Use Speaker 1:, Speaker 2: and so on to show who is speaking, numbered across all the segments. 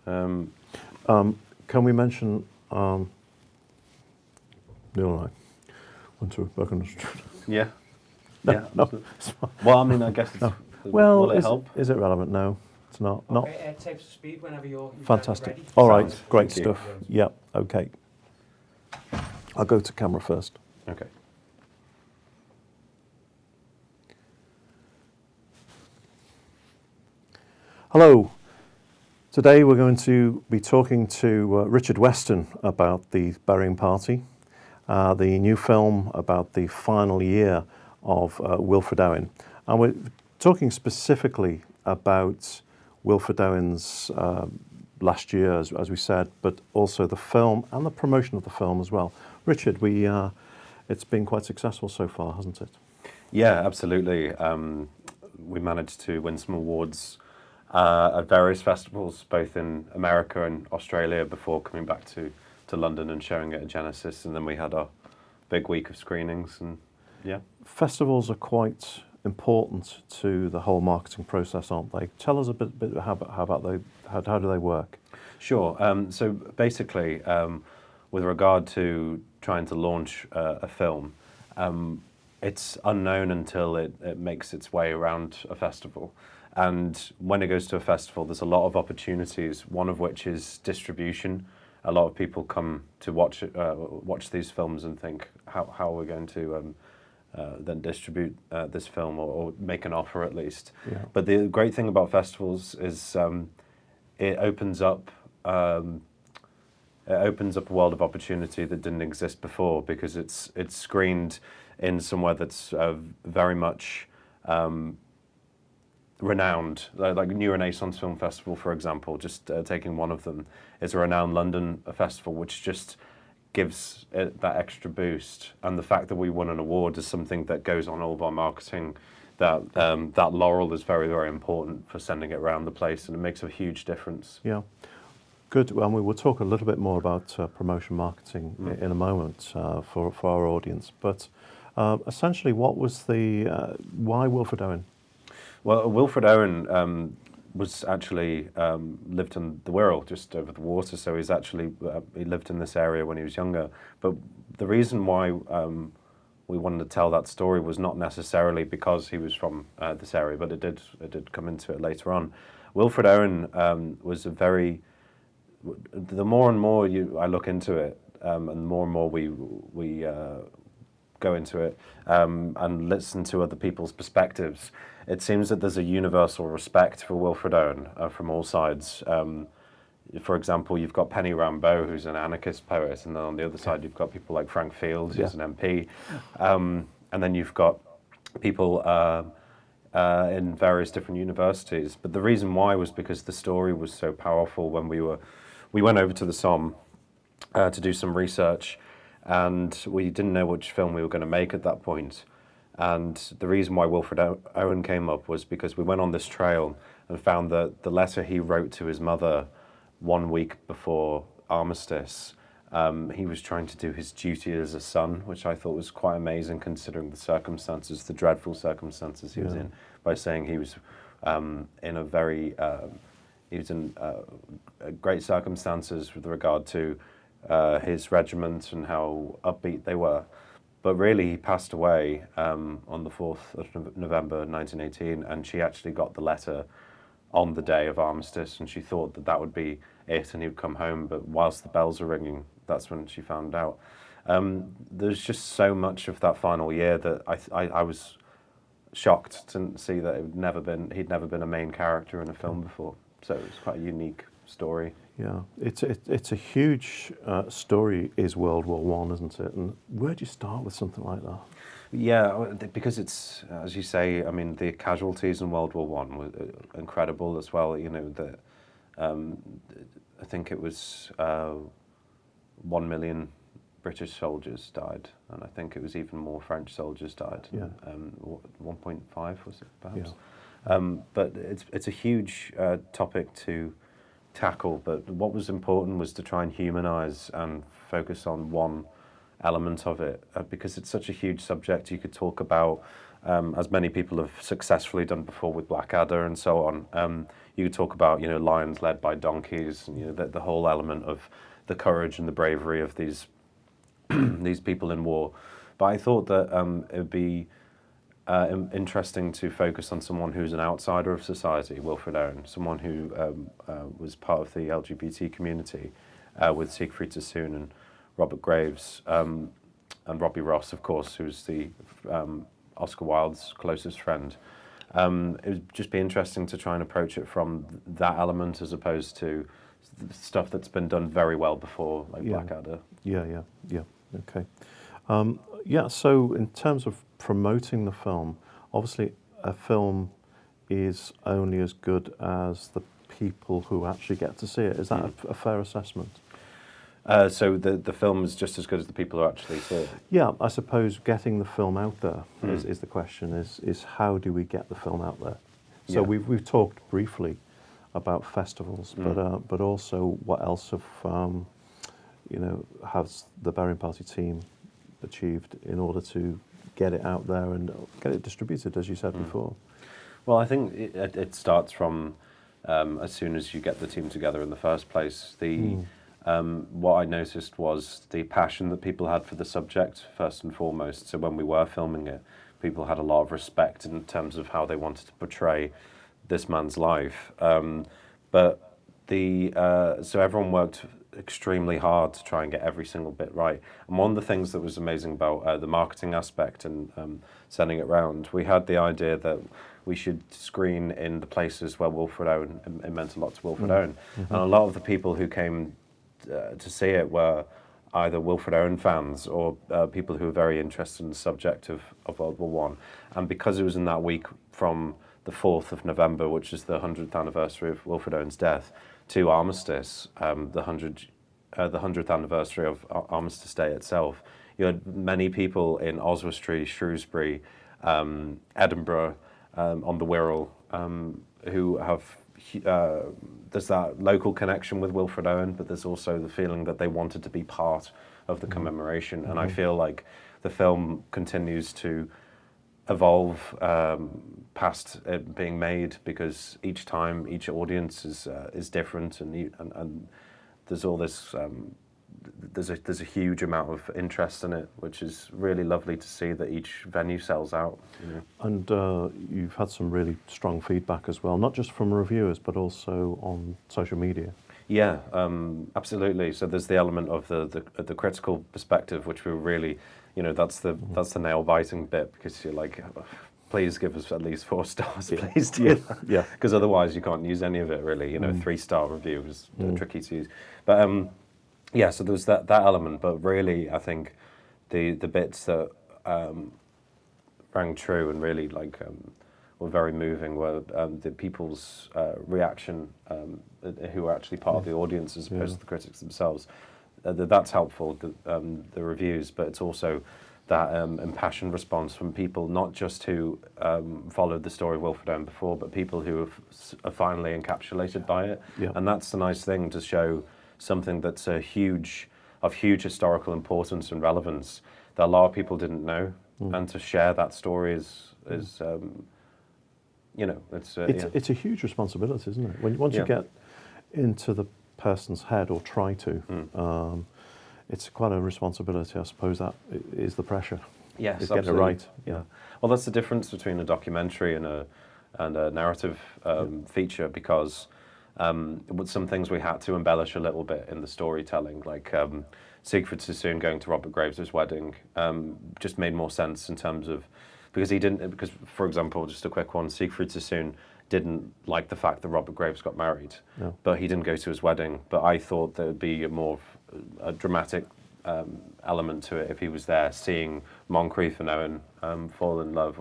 Speaker 1: Can we mention Neil and I went to back on the street?
Speaker 2: Yeah.
Speaker 1: No,
Speaker 2: Yeah.
Speaker 1: no.
Speaker 2: Well, I mean, I guess it's,
Speaker 1: Well,
Speaker 2: will it help?
Speaker 1: Is it relevant? No, it's not.
Speaker 3: Okay, tapes of speed whenever you're
Speaker 1: Fantastic.
Speaker 3: ready.
Speaker 1: All right,
Speaker 2: Sounds-
Speaker 1: great
Speaker 2: thank you.
Speaker 1: stuff. Yeah, okay. I'll go to camera first.
Speaker 2: Okay.
Speaker 1: Hello. Today we're going to be talking to Richard Weston about the Burying Party, the new film about the final year of Wilfred Owen. And we're talking specifically about Wilfred Owen's last year, as we said, but also the film and the promotion of the film as well. Richard, it's been quite successful so far, hasn't it?
Speaker 2: Yeah, absolutely. We managed to win some awards at various festivals, both in America and Australia, before coming back to London and showing it at Genesis. And then we had our big week of screenings. And yeah,
Speaker 1: festivals are quite important to the whole marketing process, aren't they? Tell us a bit how do they work?
Speaker 2: Sure. So basically, with regard to trying to launch a film, it's unknown until it makes its way around a festival. And when it goes to a festival, there's a lot of opportunities, one of which is distribution. A lot of people come to watch these films and think, how are we going to then distribute this film or make an offer at least.
Speaker 1: Yeah.
Speaker 2: But the great thing about festivals is it opens up a world of opportunity that didn't exist before, because it's screened in somewhere that's very much renowned, like New Renaissance Film Festival, for example, just taking one of them, is a renowned London festival, which just gives it that extra boost. And the fact that we won an award is something that goes on all of our marketing. That laurel is very, very important for sending it around the place, and it makes a huge difference.
Speaker 1: Yeah, good. And we will talk a little bit more about promotion marketing in a moment for our audience. But essentially, what was why Wilfred Owen?
Speaker 2: Well, Wilfred Owen was actually lived in the Wirral, just over the water. So he lived in this area when he was younger. But the reason why we wanted to tell that story was not necessarily because he was from this area, but it did come into it later on. Wilfred Owen was a very. The more and more I look into it, and the more we go into it and listen to other people's perspectives, it seems that there's a universal respect for Wilfred Owen from all sides. For example, you've got Penny Rambeau, who's an anarchist poet, and then on the other side you've got people like Frank Field, who's an MP, and then you've got people in various different universities. But the reason why was because the story was so powerful. When we went over to the Somme to do some research, and we didn't know which film we were going to make at that point. And the reason why Wilfred Owen came up was because we went on this trail and found that the letter he wrote to his mother 1 week before armistice, he was trying to do his duty as a son, which I thought was quite amazing considering the circumstances, the dreadful circumstances he was in, by saying he was in great circumstances with regard to his regiment and how upbeat they were. But really, he passed away on the 4th of November 1918, and she actually got the letter on the day of armistice, and she thought that would be it, and he would come home. But whilst the bells were ringing, that's when she found out. There's just so much of that final year that I was shocked to see that he'd never been a main character in a film before. So it was quite a unique story.
Speaker 1: Yeah, it's a huge story, is World War I, isn't it? And where do you start with something like that? Yeah,
Speaker 2: because it's, as you say, I mean, the casualties in World War I were incredible as well. You know, I think it was 1 million British soldiers died, and I think it was even more French soldiers died.
Speaker 1: Yeah.
Speaker 2: 1.5 was it, perhaps?
Speaker 1: Yeah.
Speaker 2: But it's a huge topic to tackle, but what was important was to try and humanize and focus on one element of it, because it's such a huge subject. You could talk about as many people have successfully done before with Blackadder and so on. You could talk about, lions led by donkeys, and the whole element of the courage and the bravery of these these people in war. But I thought that it would be interesting to focus on someone who's an outsider of society, Wilfred Owen, someone who was part of the LGBT community with Siegfried Sassoon and Robert Graves, and Robbie Ross, of course, who's the Oscar Wilde's closest friend. It would just be interesting to try and approach it from that element as opposed to stuff that's been done very well before, like Blackadder.
Speaker 1: Yeah. Okay. So in terms of promoting the film, obviously a film is only as good as the people who actually get to see it. Is that a fair assessment?
Speaker 2: So the film is just as good as the people who actually see it?
Speaker 1: Yeah, I suppose getting the film out there is the question, is how do we get the film out there? So we've talked briefly about festivals, but also what else has the Burying Party team achieved in order to get it out there and get it distributed, as you said before?
Speaker 2: Well, I think it starts from as soon as you get the team together in the first place. What I noticed was the passion that people had for the subject, first and foremost. So when we were filming it, people had a lot of respect in terms of how they wanted to portray this man's life. So everyone worked extremely hard to try and get every single bit right. And one of the things that was amazing about the marketing aspect and sending it round, we had the idea that we should screen in the places where Wilfred Owen, it meant a lot to Wilfred Owen. And a lot of the people who came to see it were either Wilfred Owen fans or people who were very interested in the subject of World War One. And because it was in that week from the 4th of November, which is the 100th anniversary of Wilfred Owen's death, to Armistice, the 100th anniversary of Armistice Day itself, you had many people in Oswestry, Shrewsbury, Edinburgh, on the Wirral, who have there's that local connection with Wilfred Owen, but there's also the feeling that they wanted to be part of the commemoration. And I feel like the film continues to evolve past it being made, because each time, each audience is different, and there's all this. There's a huge amount of interest in it, which is really lovely to see that each venue sells out.
Speaker 1: And you've had some really strong feedback as well, not just from reviewers, but also on social media.
Speaker 2: Yeah, absolutely. So there's the element of the critical perspective, which we really, that's the nail biting bit, because you're like, please give us at least 4 stars, please do that. Yeah. Because otherwise you can't use any of it really. 3-star review is tricky to use, but. Yeah, so there's that element, but really I think the bits that rang true and really were very moving were the people's reaction, who were actually part of the audience as opposed to the critics themselves. That's helpful, the reviews, but it's also that impassioned response from people, not just who followed the story of Wilfred Owen before, but people who are finally encapsulated by it. Yeah. And that's the nice thing, to show something that's of huge historical importance and relevance that a lot of people didn't know, and to share that story is it's
Speaker 1: a huge responsibility, isn't it? Once you get into the person's head, or try to, it's quite a responsibility. I suppose that is the pressure.
Speaker 2: Yes,
Speaker 1: get it right.
Speaker 2: Yeah. Well, that's the difference between a documentary and a narrative feature, because. With some things we had to embellish a little bit in the storytelling, like Siegfried Sassoon going to Robert Graves' wedding, just made more sense in terms of, because for example, just a quick one, Siegfried Sassoon didn't like the fact that Robert Graves got married, but he didn't go to his wedding. But I thought there would be a dramatic element to it if he was there, seeing Moncrief and Owen fall in love.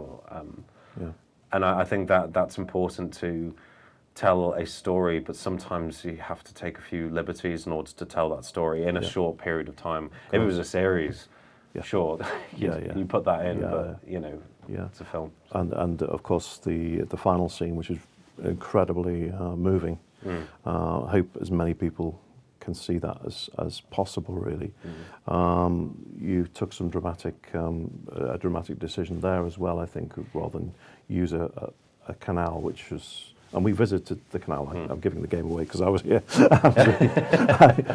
Speaker 2: And I think that's important to tell a story, but sometimes you have to take a few liberties in order to tell that story in a short period of time. If it was a series, sure, you put that in, but it's a film.
Speaker 1: And of course the final scene, which is incredibly moving. I hope as many people can see that as possible, really. You took some a dramatic decision there as well, I think, rather than use a canal, which was. And we visited the canal. I'm giving the game away because I was here.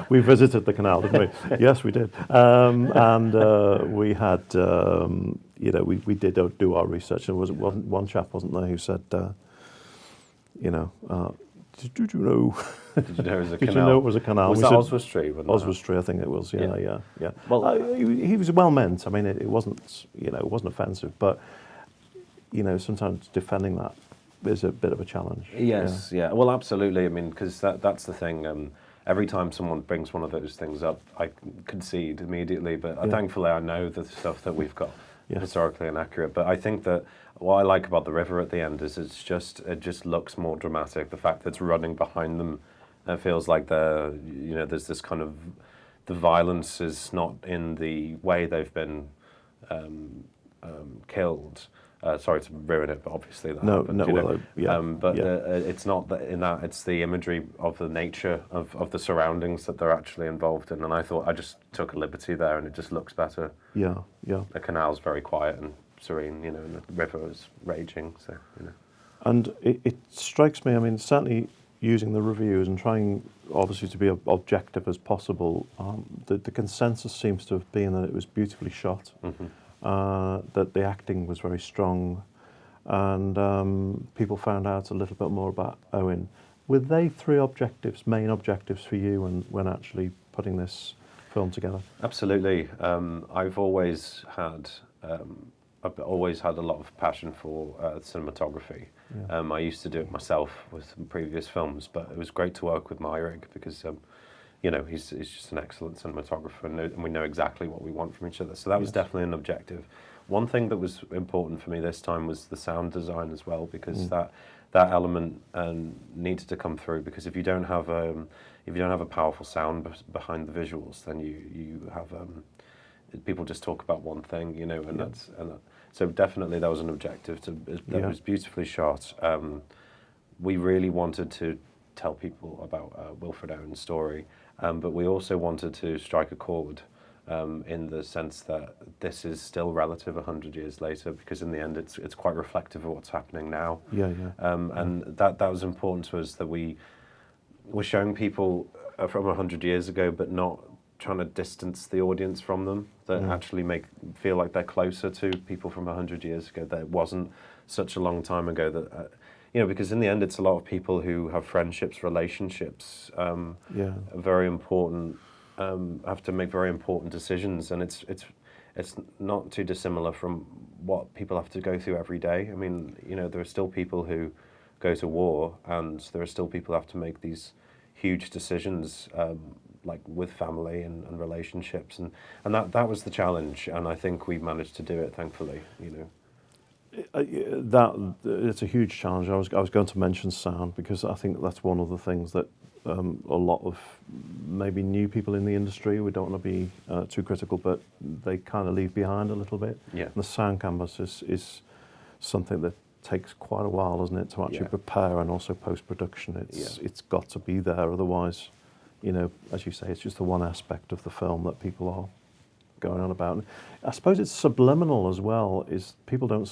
Speaker 1: We visited the canal, didn't we? Yes, we did. And we had, we did do our research. And wasn't one chap, wasn't there, who said, did you know?
Speaker 2: Did you know it was a canal?
Speaker 1: Did you know it was a canal?
Speaker 2: Was that Oswestry?
Speaker 1: Oswestry, I think it was. Yeah.
Speaker 2: Well,
Speaker 1: he was well meant. I mean, it wasn't, it wasn't offensive, but sometimes defending that is a bit of a challenge.
Speaker 2: Yes, yeah. Well, absolutely. I mean, because that's the thing. Every time someone brings one of those things up, I concede immediately. But thankfully, I know the stuff that we've got historically inaccurate. But I think that what I like about the river at the end is it just looks more dramatic. The fact that it's running behind them, it feels like there's this kind of, the violence is not in the way they've been killed. Sorry to ruin it, but obviously that happened. It's not that in that, it's the imagery of the nature of the surroundings that they're actually involved in. And I thought I just took a liberty there, and it just looks better.
Speaker 1: Yeah.
Speaker 2: The canal's very quiet and serene, and the river is raging. So,
Speaker 1: And it strikes me. I mean, certainly using the reviews and trying, obviously, to be objective as possible. The consensus seems to have been that it was beautifully shot. That the acting was very strong, and people found out a little bit more about Owen. Were they three main objectives for you when actually putting this film together? Absolutely.
Speaker 2: I've always had a lot of passion for cinematography. I used to do it myself with previous films, but it was great to work with Myrig because he's just an excellent cinematographer, and we know exactly what we want from each other. So that was definitely an objective. One thing that was important for me this time was the sound design as well, because that element needed to come through. Because if you don't have a powerful sound behind the visuals, then you have people just talk about one thing, so definitely that was an objective. That was beautifully shot. We really wanted to tell people about Wilfred Owen's story. But we also wanted to strike a chord in the sense that this is still relative 100 years later, because in the end it's quite reflective of what's happening now. And that was important to us, that we were showing people from 100 years ago, but not trying to distance the audience from them, that actually feel like they're closer to people from 100 years ago, that it wasn't such a long time ago that... because in the end, it's a lot of people who have friendships, relationships, very important, have to make very important decisions, and it's not too dissimilar from what people have to go through every day. I mean, there are still people who go to war, and there are still people who have to make these huge decisions, like with family and relationships, and that was the challenge, and I think we managed to do it, thankfully.
Speaker 1: It's a huge challenge. I was going to mention sound, because I think that's one of the things that a lot of maybe new people in the industry, we don't want to be too critical, but they kind of leave behind a little bit.
Speaker 2: Yeah.
Speaker 1: And the sound canvas is something that takes quite a while, doesn't it, to actually prepare, and also post-production. It's got to be there, otherwise, as you say, it's just the one aspect of the film that people are going on about. And I suppose it's subliminal as well, is people don't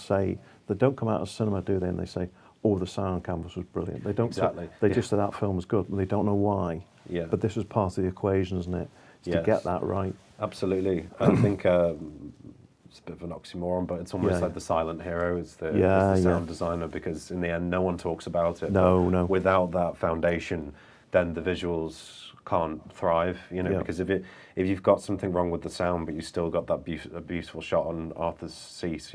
Speaker 1: come out of cinema, do they, and they say, oh, the sound canvas was brilliant. They don't
Speaker 2: exactly.
Speaker 1: They just say that film was good, and they don't know why.
Speaker 2: Yeah.
Speaker 1: But this was part of the equation, isn't it? To get that right.
Speaker 2: Absolutely. I think it's a bit of an oxymoron, but it's almost like the silent hero is the sound designer, because in the end, no one talks about it.
Speaker 1: No.
Speaker 2: Without that foundation, then the visuals can't thrive, because if you've got something wrong with the sound, but you still got that beautiful shot on Arthur's seat,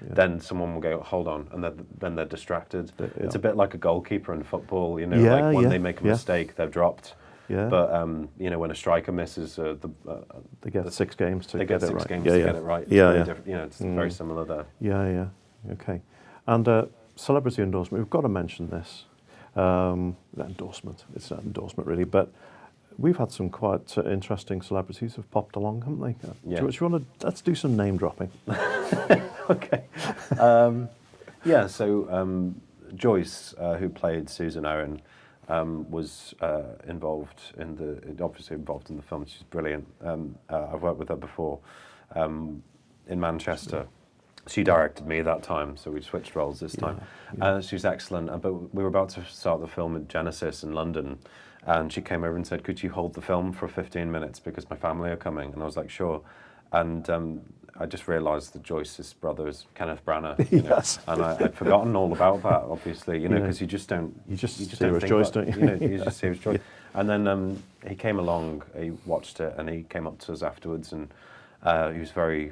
Speaker 2: then someone will go, hold on, and then they're distracted. It's a bit like a goalkeeper in football, like when they make a mistake, they're dropped.
Speaker 1: Yeah.
Speaker 2: But when a striker misses,
Speaker 1: they get 6 games to get it right.
Speaker 2: They get 6 games to get it right. It's very similar there.
Speaker 1: Yeah. Okay. And celebrity endorsement. We've got to mention this. Endorsement. It's an endorsement, really, but we've had some quite interesting celebrities have popped along, haven't they?
Speaker 2: Yeah.
Speaker 1: Do you want to? Let's do some name dropping.
Speaker 2: Okay. So Joyce, who played Susan Owen, was obviously involved in the film. She's brilliant. I've worked with her before in Manchester. She directed me that time, so we switched roles this time. She was excellent, but we were about to start the film at Genesis in London, and she came over and said, could you hold the film for 15 minutes because my family are coming? And I was like, sure. And I just realised that Joyce's brother is Kenneth Branagh,
Speaker 1: Yes.
Speaker 2: and I'd forgotten all about that, obviously, because you just don't
Speaker 1: see her as Joyce, don't you?
Speaker 2: You just see her as Joyce. And then he came along, he watched it, and he came up to us afterwards, and he was very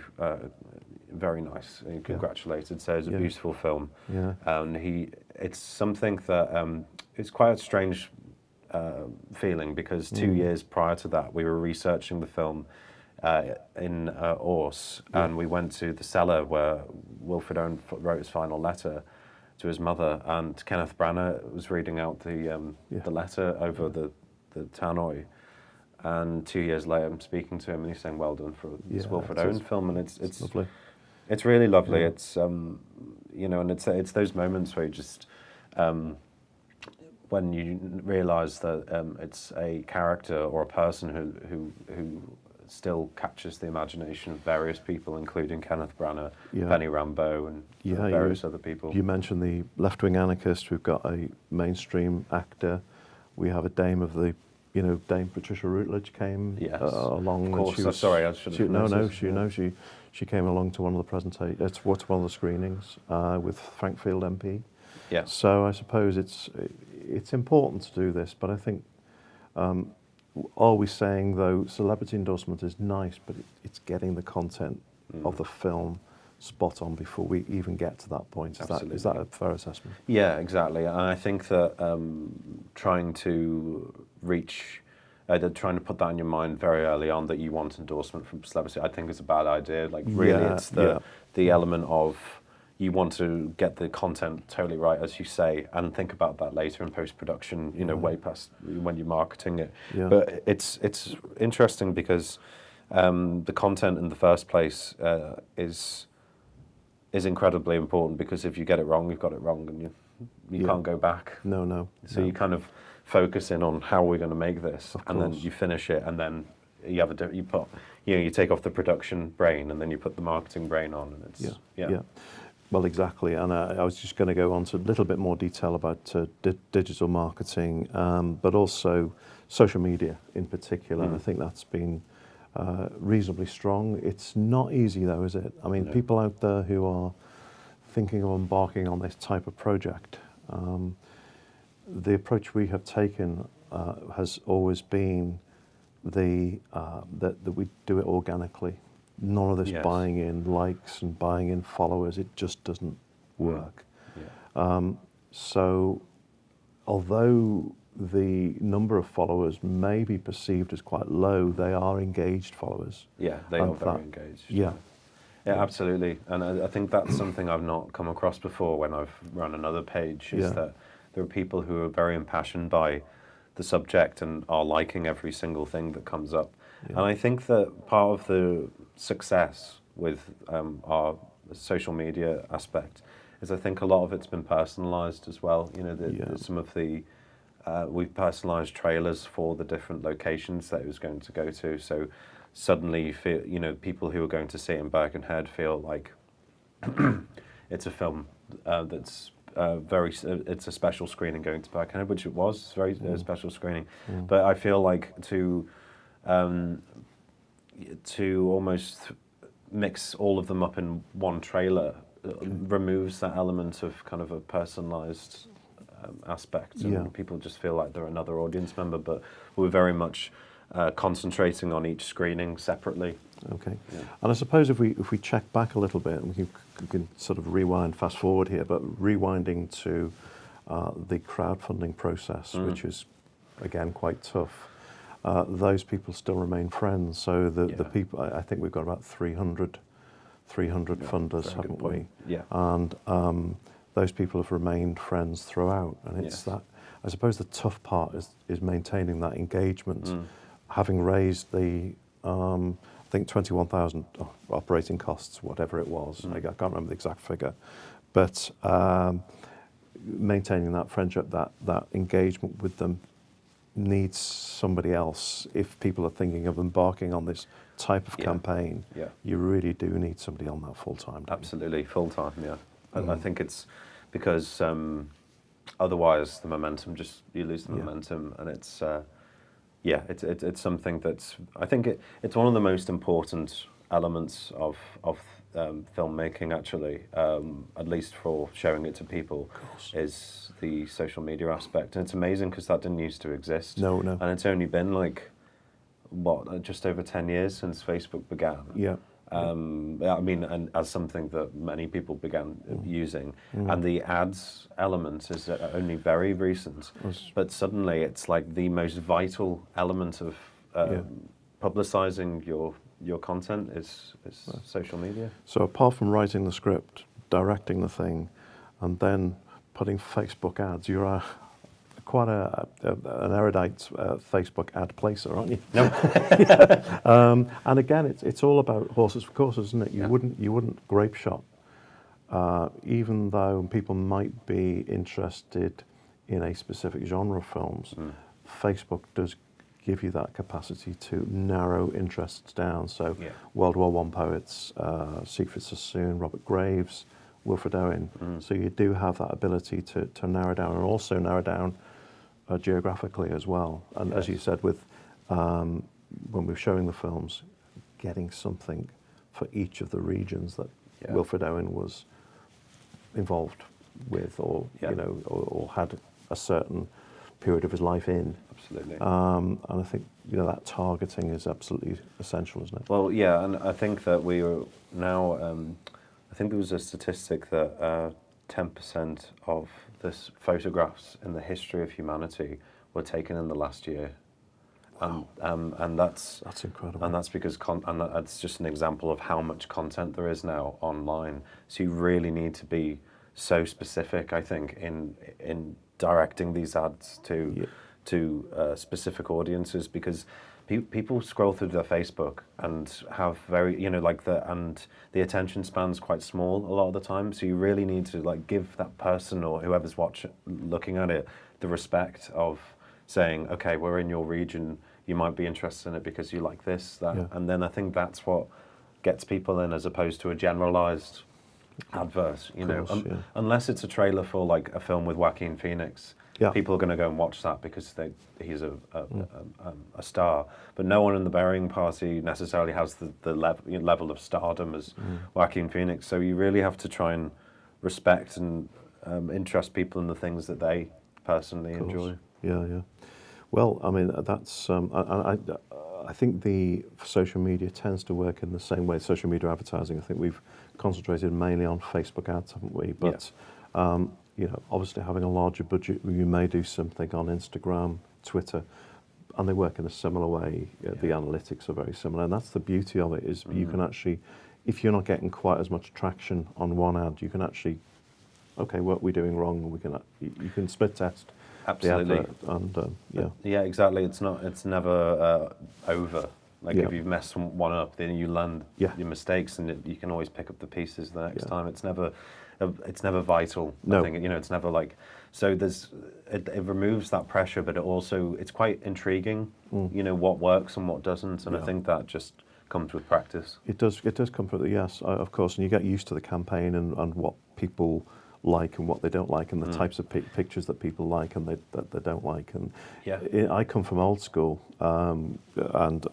Speaker 2: nice. He congratulated, said it was a beautiful film.
Speaker 1: Yeah.
Speaker 2: And it's something that it's quite a strange feeling, because 2 years prior to that, we were researching the film in Ors, and we went to the cellar where Wilfred Owen wrote his final letter to his mother, and Kenneth Branagh was reading out the letter over the tannoy. And 2 years later, I'm speaking to him, and he's saying, "Well done for this Wilfred Owen film," and it's
Speaker 1: lovely.
Speaker 2: It's really lovely.
Speaker 1: Yeah.
Speaker 2: It's and it's those moments where you just when you realise that it's a character or a person who still captures the imagination of various people, including Kenneth Branagh, Penny Rambeau, and various other people.
Speaker 1: You mentioned the left-wing anarchist. We've got a mainstream actor. We have a dame of the, Dame Patricia Routledge came along.
Speaker 2: Of course. Sorry, I should have.
Speaker 1: She came along to one of the presentations. It's one of the screenings with Frank Field MP.
Speaker 2: Yeah.
Speaker 1: So I suppose it's important to do this, but I think. Are we saying, though, celebrity endorsement is nice, but it's getting the content of the film spot on before we even get to that point? Is that a fair assessment?
Speaker 2: Yeah, exactly. And I think that trying to put that in your mind very early on, that you want endorsement from celebrity, I think is a bad idea. Like, really, it's the element of you want to get the content totally right, as you say, and think about that later in post-production, way past when you're marketing it. Yeah. But it's interesting because the content in the first place is incredibly important, because if you get it wrong, you've got it wrong, and you can't go back.
Speaker 1: No.
Speaker 2: So you kind of focus in on how we're going to make this, and then you finish it, and then you take off the production brain, and then you put the marketing brain on, and it's
Speaker 1: Well, exactly, and I was just going to go on to a little bit more detail about digital marketing, but also social media in particular. And I think that's been reasonably strong. It's not easy, though, is it? I mean, people out there who are thinking of embarking on this type of project, the approach we have taken has always been that we do it organically. None of this buying in likes and buying in followers. It just doesn't work. So although the number of followers may be perceived as quite low, they are engaged followers.
Speaker 2: Yeah, they are very engaged. Yeah, absolutely. And I think that's something I've not come across before when I've run another page, is that there are people who are very impassioned by the subject and are liking every single thing that comes up. And I think that part of the success with our social media aspect is, I think a lot of it's been personalised as well. Some of the we've personalised trailers for the different locations that it was going to go to. So suddenly you feel, people who are going to see it in Birkenhead feel like it's a film that's it's a special screening going to Birkenhead, which it was very special screening. But I feel like to almost mix all of them up in one trailer removes that element of kind of a personalised aspect, and people just feel like they're another audience member. But we're very much concentrating on each screening separately.
Speaker 1: Okay, and I suppose if we check back a little bit, and we can sort of rewind, fast forward here, but rewinding to the crowdfunding process, which is again quite tough. Those people still remain friends. So the people, I think we've got about 300 funders, haven't we?
Speaker 2: Yeah.
Speaker 1: And those people have remained friends throughout. And it's that, I suppose the tough part is maintaining that engagement. Having raised the, I think 21,000 operating costs, whatever it was. I can't remember the exact figure. But maintaining that friendship, that engagement with them needs somebody else. If people are thinking of embarking on this type of campaign, you really do need somebody on that full time.
Speaker 2: Absolutely, full time. Yeah, I think it's because otherwise the momentum you lose the momentum, and it's it's something that's I think it's one of the most important elements of filmmaking, actually, at least for showing it to people, is the social media aspect. And it's amazing because that didn't used to exist.
Speaker 1: No.
Speaker 2: And it's only been like, just over 10 years since Facebook began.
Speaker 1: Yeah.
Speaker 2: I mean, and as something that many people began using. And the ads element is only very recent. But suddenly it's like the most vital element of publicizing your content is social media. So
Speaker 1: apart from writing the script, directing the thing, and then putting Facebook ads, you're quite an erudite Facebook ad placer, aren't you?
Speaker 2: No.
Speaker 1: And again, it's all about horses for courses, isn't it? You wouldn't grape shot, even though people might be interested in a specific genre of films. Facebook does give you that capacity to narrow interests down. So World War I poets, Siegfried Sassoon, Robert Graves, Wilfred Owen. So you do have that ability to narrow down, and also narrow down geographically as well. And as you said, with when we're showing the films, getting something for each of the regions that Wilfred Owen was involved with, or or had a certain period of his life in.
Speaker 2: Absolutely.
Speaker 1: And I think that targeting is absolutely essential, isn't it?
Speaker 2: Well, yeah, and I think that we are now. I think there was a statistic that 10% of the photographs in the history of humanity were taken in the last year.
Speaker 1: Wow.
Speaker 2: And that's
Speaker 1: incredible.
Speaker 2: And that's because and that's just an example of how much content there is now online. So you really need to be so specific, I think, in directing these ads to specific audiences, because people scroll through their Facebook and have very and the attention span's quite small a lot of the time. So you really need to give that person or whoever's looking at it the respect of saying, okay, we're in your region, you might be interested in it because you like this, that, and then I think that's what gets people in, as opposed to a generalized advert. Unless it's a trailer for a film with Joaquin Phoenix. People are going to go and watch that because he's a star. But no one in the burying party necessarily has the level of stardom as Joaquin Phoenix. So you really have to try and respect and interest people in the things that they personally enjoy.
Speaker 1: Yeah. Well, I mean, that's I think the social media tends to work in the same way. Social media advertising, I think we've concentrated mainly on Facebook ads, haven't we? But obviously having a larger budget, you may do something on Instagram, Twitter, and they work in a similar way. The analytics are very similar, and that's the beauty of it, is you can actually, if you're not getting quite as much traction on one ad, you can actually, okay, what are we doing wrong? You can split test.
Speaker 2: Absolutely.
Speaker 1: And
Speaker 2: yeah, exactly. It's never over. If you've messed one up, then you learn your mistakes, and you can always pick up the pieces the next time. It's never vital.
Speaker 1: No.
Speaker 2: I think it's never so. It removes that pressure, but it's quite intriguing. What works and what doesn't, and I think that just comes with practice.
Speaker 1: It does come from of course, and you get used to the campaign and what people like and what they don't like, and the types of pictures that people like and that they don't like. And I come from old school and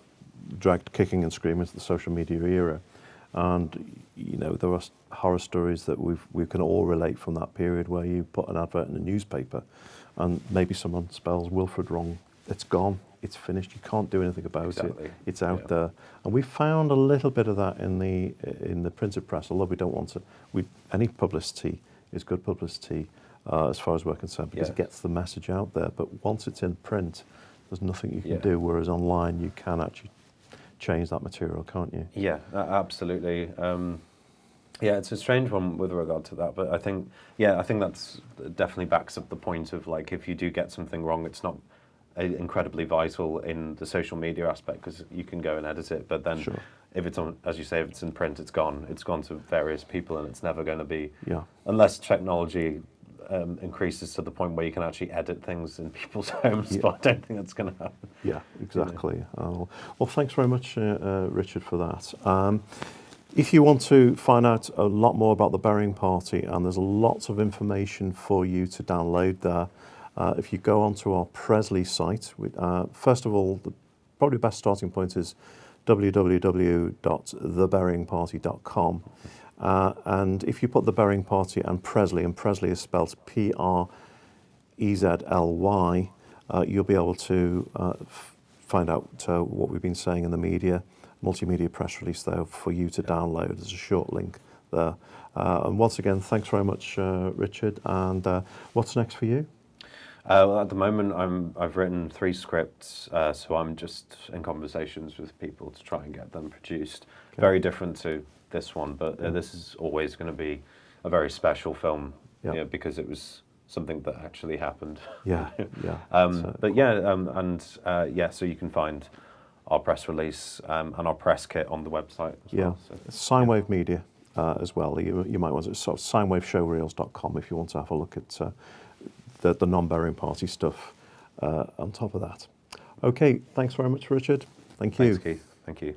Speaker 1: dragged kicking and screaming into the social media era, and there are horror stories that we can all relate from that period, where you put an advert in a newspaper and maybe someone spells Wilfred wrong. It's gone. It's finished. You can't do anything about it. It's out there. And we found a little bit of that in the printed press, although we don't want to. Any publicity is good publicity as far as we're concerned, because it gets the message out there. But once it's in print, there's nothing you can do, whereas online you can actually change that material, can't you?
Speaker 2: Yeah, absolutely. It's a strange one with regard to that, but I think that's definitely backs up the point of if you do get something wrong, it's not incredibly vital in the social media aspect, because you can go and edit it, but then if it's on, as you say, if it's in print, it's gone to various people, and it's never going to be, unless technology increases to the point where you can actually edit things in people's homes,
Speaker 1: Yeah.
Speaker 2: but I don't think that's going to happen.
Speaker 1: Yeah, exactly. Well, thanks very much, Richard, for that. If you want to find out a lot more about the burying party, and there's lots of information for you to download there, if you go onto our Presley site, first of all, probably the best starting point is www.theburyingparty.com. And if you put the burying party and Presley is spelled Prezly, you'll be able to find out what we've been saying in the media, multimedia press release there for you to download. There's a short link there. And once again, thanks very much, Richard. And what's next for you?
Speaker 2: Well, at the moment, I've written 3 scripts, so I'm just in conversations with people to try and get them produced. Okay. Very different to this one, but this is always going to be a very special film, because it was something that actually happened.
Speaker 1: Yeah, yeah.
Speaker 2: So you can find our press release and our press kit on the website as well. So,
Speaker 1: Sinewave Media as well. You might want to sort of sinewaveshowreels.com if you want to have a look at the non-burying party stuff on top of that. Okay, thanks very much, Richard. Thank you.
Speaker 2: Thanks, Keith. Thank you.